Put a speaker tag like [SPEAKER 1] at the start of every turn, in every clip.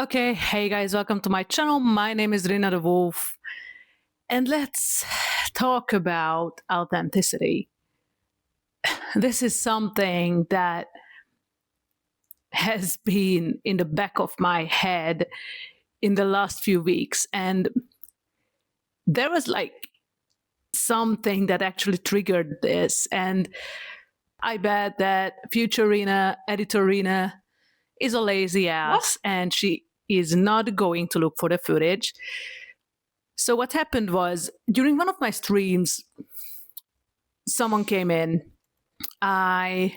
[SPEAKER 1] Okay, hey guys, welcome to my channel. My name is Rina the Wolf, and let's talk about authenticity. This is something that has been in the back of my head in the last few weeks, and there was like something that actually triggered this, and I bet that future Rina, editor Rina, is a lazy
[SPEAKER 2] What?
[SPEAKER 1] ass, and she is not going to look for the footage. So what happened was during one of my streams, someone came in. I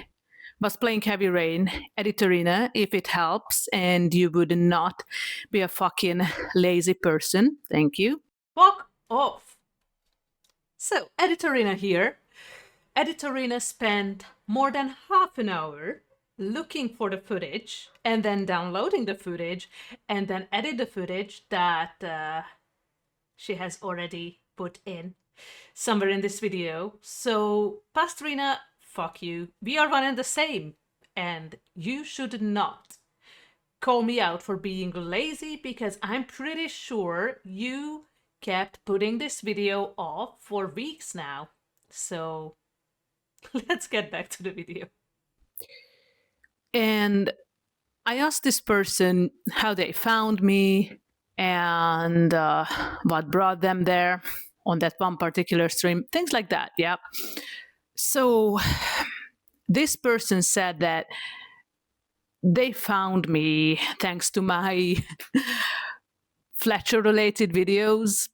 [SPEAKER 1] was playing Heavy Rain, Editorina, if it helps, and you would not be a fucking lazy person. Thank you.
[SPEAKER 2] Fuck off. So, Editorina here. Editorina spent more than half an hour looking for the footage and then downloading the footage and then edit the footage that she has already put in somewhere in this video. So, Pastorina, fuck you. We are one and the same. And you should not call me out for being lazy because I'm pretty sure you kept putting this video off for weeks now. So let's get back to the video.
[SPEAKER 1] And I asked this person how they found me and what brought them there on that one particular stream, things like that. Yeah. So this person said that they found me thanks to my Fletcher related videos,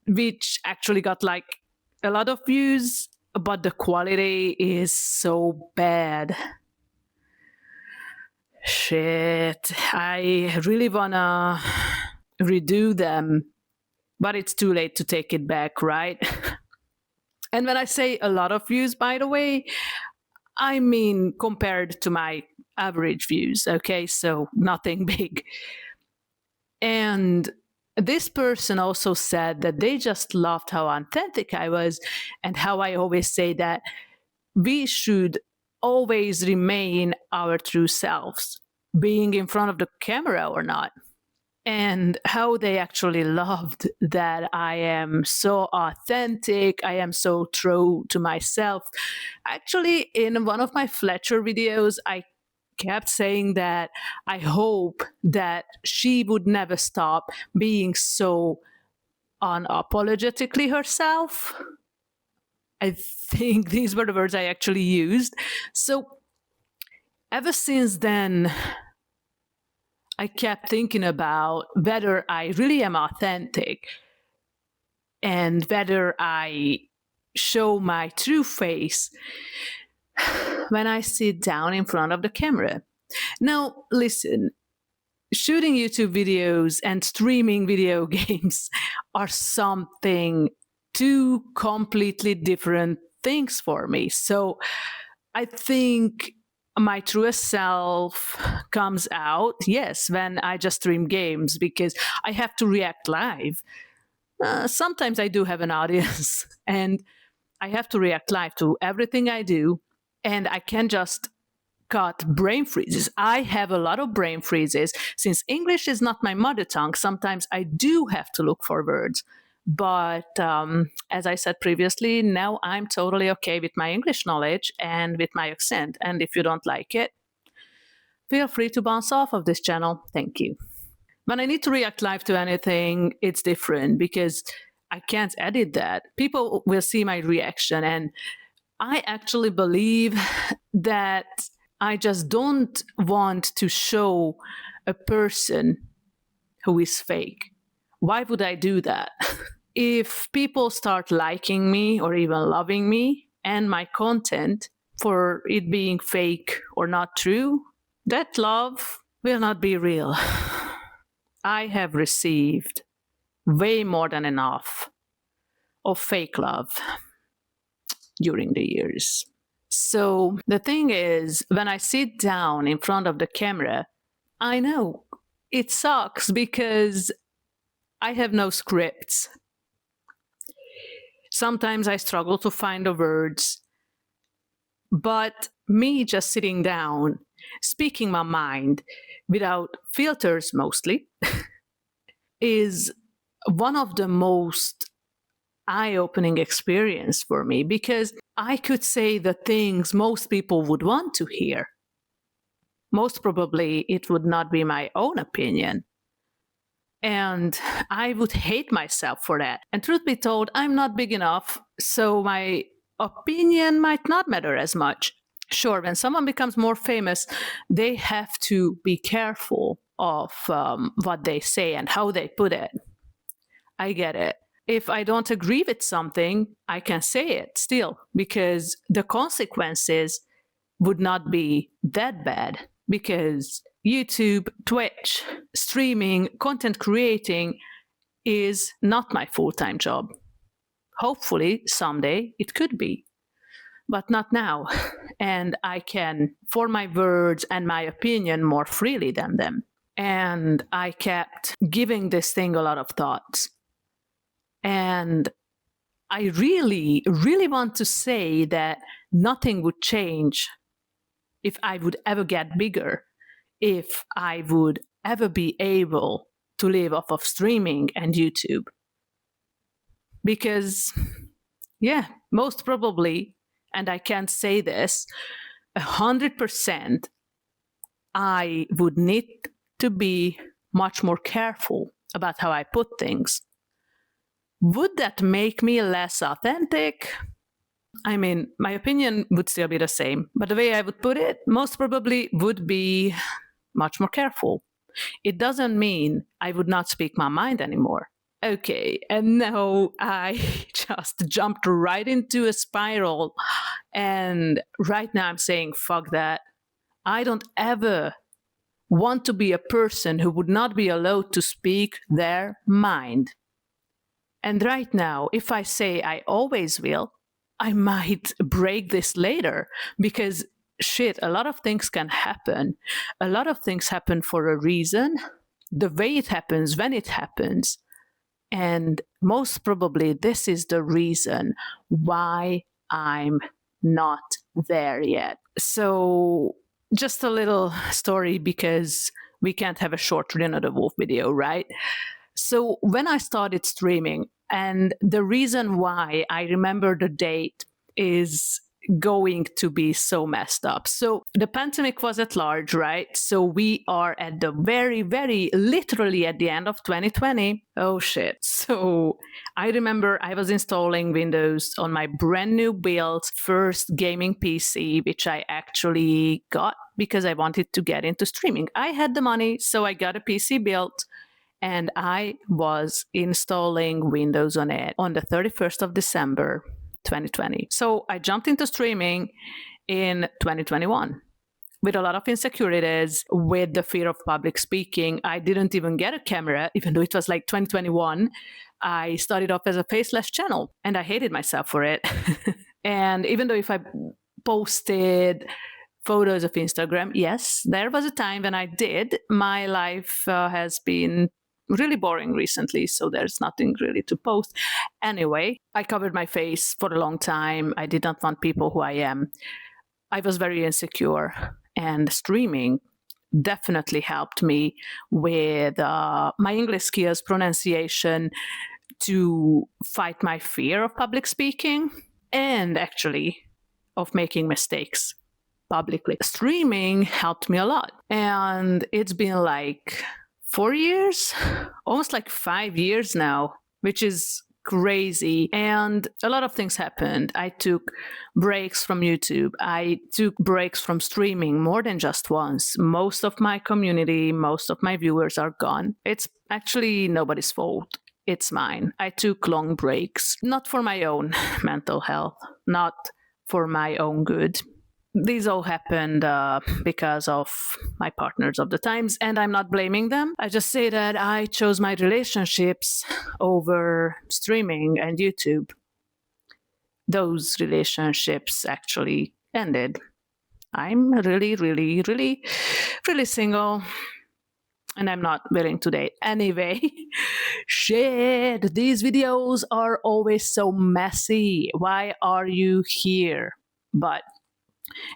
[SPEAKER 1] which actually got like a lot of views, but the quality is so bad. Shit, I really wanna redo them, but it's too late to take it back, right? And when I say a lot of views, by the way, I mean compared to my average views, okay? So nothing big. And this person also said that they just loved how authentic I was and how I always say that we should always remain our true selves, being in front of the camera or not. And how they actually loved that I am so authentic, I am so true to myself. Actually, in one of my Fletcher videos, I kept saying that I hope that she would never stop being so unapologetically herself. I think these were the words I actually used. So ever since then, I kept thinking about whether I really am authentic and whether I show my true face when I sit down in front of the camera. Now, listen, shooting YouTube videos and streaming video games are something two completely different things for me. So I think my truest self comes out, yes, when I just stream games because I have to react live. Sometimes I do have an audience and I have to react live to everything I do, and I can just got brain freezes. I have a lot of brain freezes. Since English is not my mother tongue, sometimes I do have to look for words. But as I said previously, now I'm totally okay with my English knowledge and with my accent. And if you don't like it, feel free to bounce off of this channel. Thank you. When I need to react live to anything, it's different because I can't edit that. People will see my reaction, and I actually believe that I just don't want to show a person who is fake. Why would I do that? If people start liking me or even loving me and my content for it being fake or not true, that love will not be real. I have received way more than enough of fake love during the years. So the thing is, when I sit down in front of the camera, I know it sucks because I have no scripts. Sometimes I struggle to find the words, but me just sitting down speaking my mind without filters mostly is one of the most eye-opening experience for me, because I could say the things most people would want to hear. Most probably it would not be my own opinion. And I would hate myself for that. And truth be told, I'm not big enough, so my opinion might not matter as much. Sure, when someone becomes more famous, they have to be careful of what they say and how they put it. I get it. If I don't agree with something, I can say it still, because the consequences would not be that bad, because YouTube, Twitch, streaming, content creating is not my full-time job. Hopefully someday it could be, but not now. And I can form my words and my opinion more freely than them. And I kept giving this thing a lot of thoughts. And I really, really want to say that nothing would change if I would ever get bigger, if I would ever be able to live off of streaming and YouTube. Because, yeah, most probably, and I can't say this, 100%, I would need to be much more careful about how I put things. Would that make me less authentic? I mean, my opinion would still be the same, but the way I would put it most probably would be much more careful. It doesn't mean I would not speak my mind anymore. Okay, and now I just jumped right into a spiral, and right now I'm saying, fuck that. I don't ever want to be a person who would not be allowed to speak their mind. And right now, if I say I always will, I might break this later, because shit, a lot of things can happen. A lot of things happen for a reason, the way it happens, when it happens. And most probably this is the reason why I'm not there yet. So just a little story, because we can't have a short Rena the Wolf video, right? So when I started streaming, and the reason why I remember the date is going to be so messed up. So the pandemic was at large, right? So we are at the very, very literally at the end of 2020. Oh shit. So I remember I was installing Windows on my brand new built first gaming PC, which I actually got because I wanted to get into streaming. I had the money, so I got a PC built. And I was installing Windows on it on the 31st of December, 2020. So I jumped into streaming in 2021 with a lot of insecurities, with the fear of public speaking. I didn't even get a camera, even though it was like 2021. I started off as a faceless channel, and I hated myself for it. And even though if I posted photos of Instagram, yes, there was a time when I did. My life has been really boring recently, so there's nothing really to post. Anyway, I covered my face for a long time. I did not want people who I am. I was very insecure, and streaming definitely helped me with my English skills, pronunciation, to fight my fear of public speaking, and actually of making mistakes publicly. Streaming helped me a lot, and it's been like 4 years, almost like 5 years now, which is crazy. And a lot of things happened. I took breaks from YouTube. I took breaks from streaming more than just once. Most of my community, most of my viewers are gone. It's actually nobody's fault. It's mine. I took long breaks, not for my own mental health, not for my own good. These all happened because of my partners of the times, and I'm not blaming them. I just say that I chose my relationships over streaming and YouTube. Those relationships actually ended. I'm really, really, really, really single, and I'm not willing to date. Anyway, shit, these videos are always so messy. Why are you here? But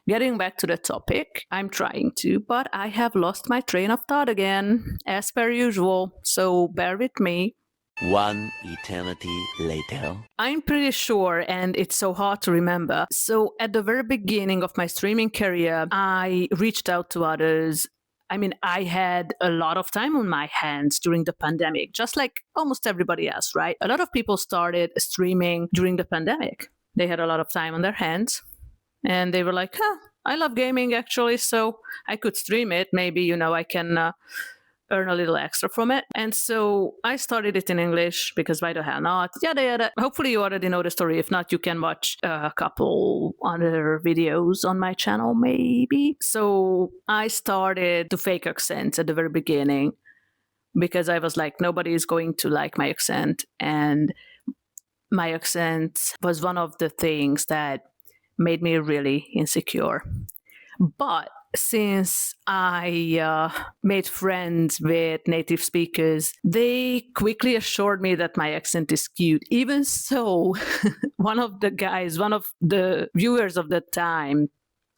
[SPEAKER 1] Getting back to the topic, I'm trying to, but I have lost my train of thought again, as per usual, so bear with me.
[SPEAKER 3] One eternity later.
[SPEAKER 1] I'm pretty sure, and it's so hard to remember. So, at the very beginning of my streaming career, I reached out to others. I mean, I had a lot of time on my hands during the pandemic, just like almost everybody else, right? A lot of people started streaming during the pandemic. They had a lot of time on their hands, and they were like, huh, I love gaming actually, so I could stream it. Maybe, I can earn a little extra from it. And so I started it in English because why the hell not? Yada yada. Hopefully you already know the story. If not, you can watch a couple other videos on my channel, maybe. So I started to fake accents at the very beginning because I was like, nobody is going to like my accent. And my accent was one of the things that made me really insecure. But since I made friends with native speakers, they quickly assured me that my accent is cute. Even so, one of the viewers of the time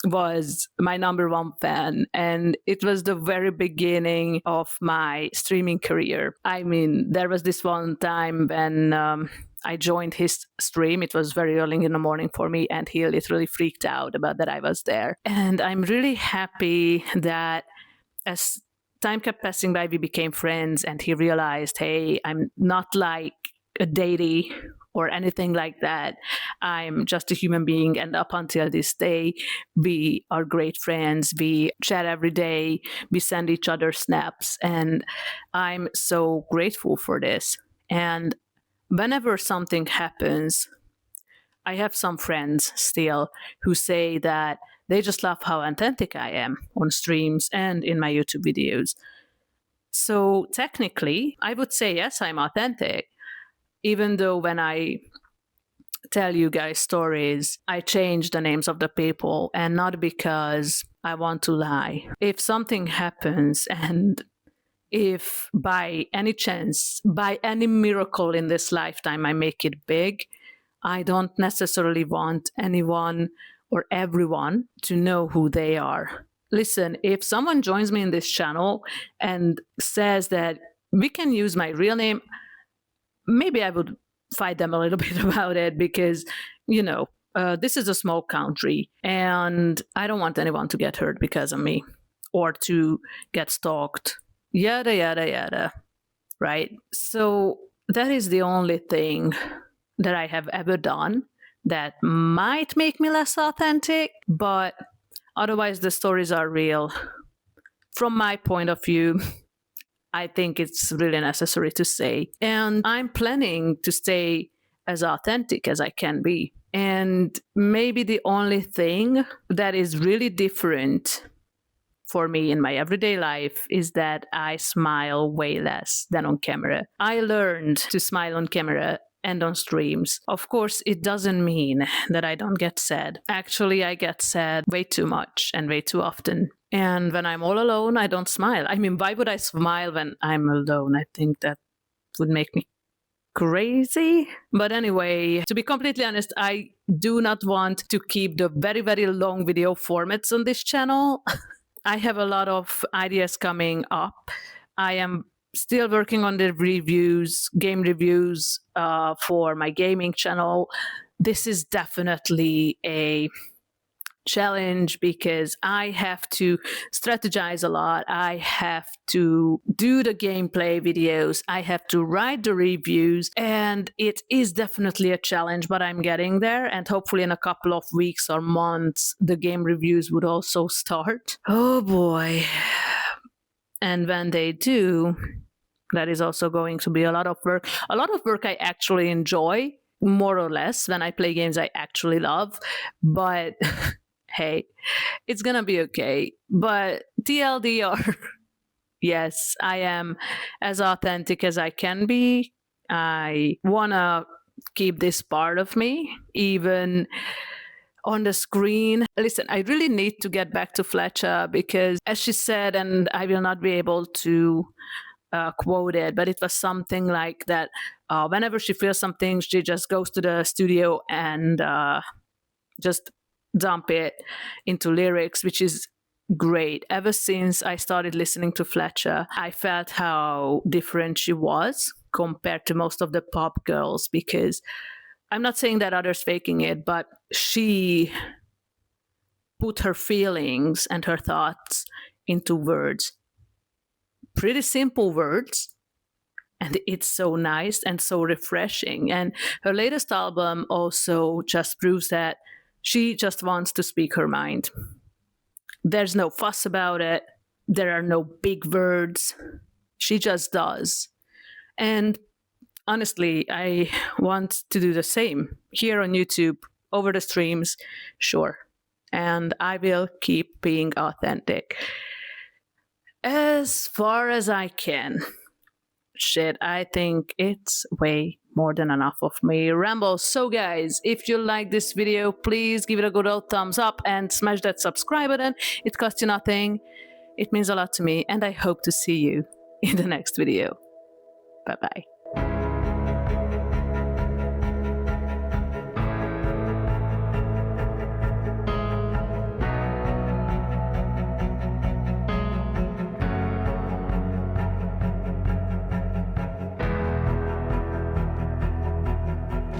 [SPEAKER 1] was my number one fan, and it was the very beginning of my streaming career. I mean, there was this one time when I joined his stream. It was very early in the morning for me, and he literally freaked out about that I was there. And I'm really happy that as time kept passing by, we became friends, and he realized, hey, I'm not like a deity or anything like that. I'm just a human being, and up until this day, we are great friends. We chat every day, we send each other snaps, and I'm so grateful for this. And whenever something happens, I have some friends still who say that they just love how authentic I am on streams and in my YouTube videos. So technically, I would say yes, I'm authentic, even though when I tell you guys stories, I change the names of the people, and not because I want to lie. If something happens, and if by any chance, by any miracle in this lifetime, I make it big, I don't necessarily want anyone or everyone to know who they are. Listen, if someone joins me in this channel and says that we can use my real name, maybe I would fight them a little bit about it because, this is a small country and I don't want anyone to get hurt because of me or to get stalked. Yada, yada, yada. Right? So that is the only thing that I have ever done that might make me less authentic, but otherwise the stories are real. From my point of view, I think it's really necessary to say. And I'm planning to stay as authentic as I can be. And maybe the only thing that is really different for me in my everyday life is that I smile way less than on camera. I learned to smile on camera and on streams. Of course, it doesn't mean that I don't get sad. Actually, I get sad way too much and way too often. And when I'm all alone, I don't smile. I mean, why would I smile when I'm alone? I think that would make me crazy. But anyway, to be completely honest, I do not want to keep the very, very long video formats on this channel. I have a lot of ideas coming up. I am still working on the game reviews for my gaming channel. This is definitely a challenge because I have to strategize a lot. I have to do the gameplay videos. I have to write the reviews, and it is definitely a challenge, but I'm getting there. And hopefully in a couple of weeks or months, the game reviews would also start. Oh boy. And when they do, that is also going to be a lot of work. A lot of work I actually enjoy, more or less, when I play games I actually love. But hey, it's gonna be okay. But TLDR, yes, I am as authentic as I can be. I wanna keep this part of me, even on the screen. Listen, I really need to get back to Fletcher because, as she said, and I will not be able to quote it, but it was something like that. Whenever she feels something, she just goes to the studio and just dump it into lyrics, which is great. Ever since I started listening to Fletcher, I felt how different she was compared to most of the pop girls, because I'm not saying that others faking it, but she put her feelings and her thoughts into words. Pretty simple words. And it's so nice and so refreshing. And her latest album also just proves that she just wants to speak her mind. There's no fuss about it. There are no big words. She just does. And honestly, I want to do the same here on YouTube, over the streams, sure. And I will keep being authentic as far as I can. Shit, I think it's way more than enough of me ramble. So guys, if you like this video, please give it a good old thumbs up and smash that subscribe button. It costs you nothing. It means a lot to me, and I hope to see you in the next video. Bye bye.